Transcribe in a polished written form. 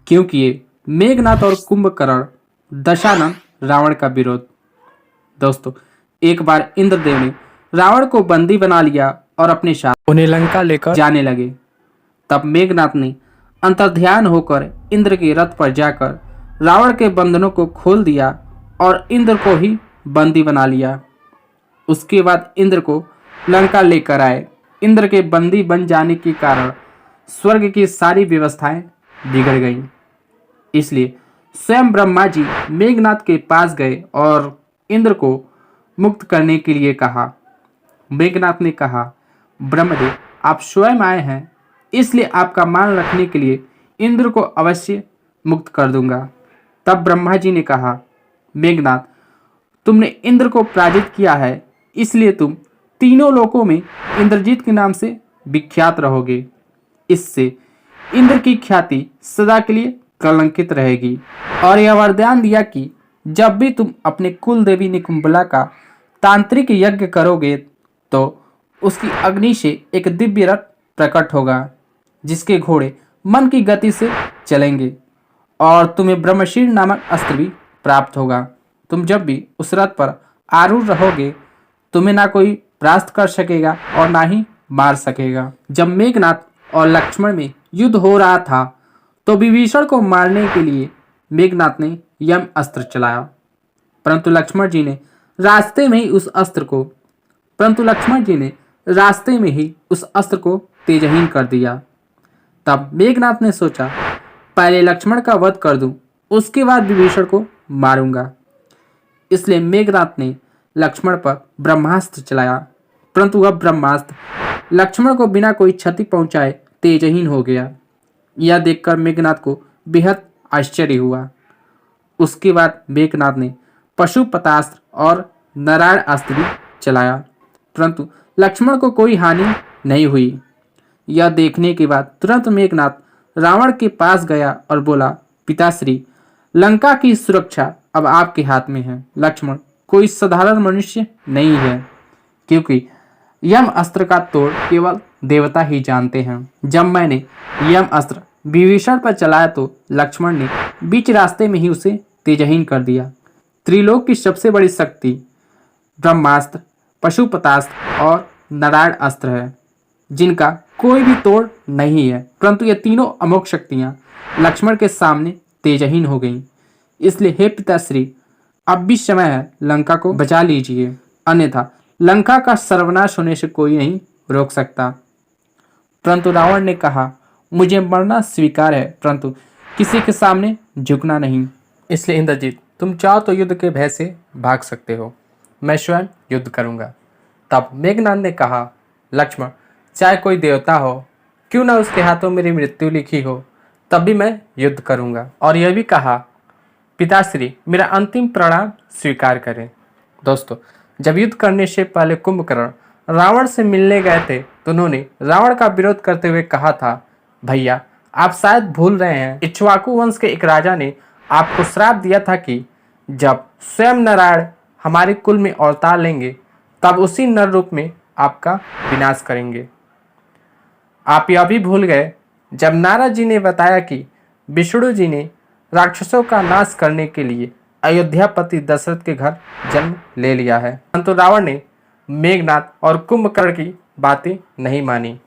क्योंकि ये मेघनाथ और कुंभकर्ण दशानन रावण का विरोध। दोस्तों, एक बार इंद्रदेव ने रावण को बंदी बना लिया और अपने साथ उन्हें लंका लेकर जाने लगे। तब मेघनाथ ने अंतर्ध्यान होकर इंद्र के रथ पर जाकर रावण के बंधनों को खोल दिया और इंद्र को ही बंदी बना लिया। उसके बाद इंद्र को लंका लेकर आए। इंद्र के बंदी बन जाने के कारण स्वर्ग की सारी व्यवस्थाएं बिगड़ गईं। इसलिए स्वयं ब्रह्मा जी मेघनाथ के पास गए और इंद्र को मुक्त करने के लिए कहा। मेघनाथ ने कहा, ब्रह्मदेव, आप स्वयं आए हैं, इसलिए आपका मान रखने के लिए इंद्र को अवश्य मुक्त कर दूंगा। तब ब्रह्मा जी ने कहा, मेघनाथ, तुमने इंद्र को पराजित किया है, इसलिए तुम तीनों लोकों में इंद्रजीत के नाम से विख्यात रहोगे। इससे इंद्र की ख्याति सदा के लिए कलंकित रहेगी। और यह वरदान दिया कि जब भी तुम अपने कुल देवी निकुंभला का तांत्रिक यज्ञ करोगे तो उसकी अग्नि से एक दिव्य रथ प्रकट होगा, जिसके घोड़े मन की गति से चलेंगे और तुम्हें ब्रह्मशील नामक अस्त्र भी प्राप्त होगा। तुम जब भी उस रथ पर आरूढ़ रहोगे, तुम्हें ना कोई परास्त कर सकेगा और ना ही मार सकेगा। जब मेघनाथ और लक्ष्मण में युद्ध हो रहा था तो विभीषण को मारने के लिए मेघनाथ ने यम अस्त्र चलाया, परंतु लक्ष्मण जी ने रास्ते में ही उस अस्त्र को तेजहीन कर दिया। तब मेघनाथ ने सोचा, पहले लक्ष्मण का वध कर दूं, उसके बाद विभीषण को मारूंगा। इसलिए मेघनाथ ने लक्ष्मण पर ब्रह्मास्त्र चलाया, परंतु वह ब्रह्मास्त्र लक्ष्मण को बिना कोई क्षति पहुंचाए तेजहीन हो गया। यह देखकर मेघनाथ को बेहद आश्चर्य हुआ। उसके बाद मेघनाथ ने पशुपतास्त्र और नारायण अस्त्र भी चलाया, परंतु लक्ष्मण को कोई हानि नहीं हुई। यह देखने के बाद तुरंत मेघनाथ रावण के पास गया और बोला, पिताश्री, लंका की सुरक्षा अब आपके हाथ में है। लक्ष्मण कोई साधारण मनुष्य नहीं है, क्योंकि यम अस्त्र का तोड़ केवल देवता ही जानते हैं। जब मैंने यम अस्त्र विभीषण पर चलाया तो लक्ष्मण ने बीच रास्ते में ही उसे तेजहीन कर दिया। त्रिलोक की सबसे बड़ी शक्ति ब्रह्मास्त्र, पशुपतास्त्र और नारायण अस्त्र है, जिनका कोई भी तोड़ नहीं है, परंतु ये तीनों अमोघ शक्तियां लक्ष्मण के सामने तेजहीन हो गईं। इसलिए हे पिताश्री, अब भी समय है, लंका को बचा लीजिए, अन्यथा लंका का सर्वनाश होने से कोई नहीं रोक सकता। परंतु रावण ने कहा, मुझे मरना स्वीकार है, परंतु किसी के सामने झुकना नहीं। इसलिए इंद्रजीत, तुम चाहो तो युद्ध के भय से भाग सकते हो, मैं स्वयं युद्ध करूंगा। तब मेघनाथ ने कहा, लक्ष्मण, चाहे कोई देवता हो, क्यों ना उसके हाथों मेरी मृत्यु लिखी हो, तब भी मैं युद्ध करूंगा। और यह भी कहा, पिताश्री, मेरा अंतिम प्रणाम स्वीकार करें। दोस्तों, जब युद्ध करने से पहले कुंभकर्ण रावण से मिलने गए थे तो उन्होंने रावण का विरोध करते हुए कहा था, भैया, आप शायद भूल रहे हैं, इक्ष्वाकु वंश के एक राजा ने आपको श्राप दिया था कि जब स्वयं नारायण हमारे कुल में अवतार लेंगे तब उसी नर रूप में आपका विनाश करेंगे। आप यह भी भूल गए जब नारद जी ने बताया कि विष्णु जी ने राक्षसों का नाश करने के लिए अयोध्यापति दशरथ के घर जन्म ले लिया है। परंतु रावण ने मेघनाथ और कुंभकर्ण की बातें नहीं मानी।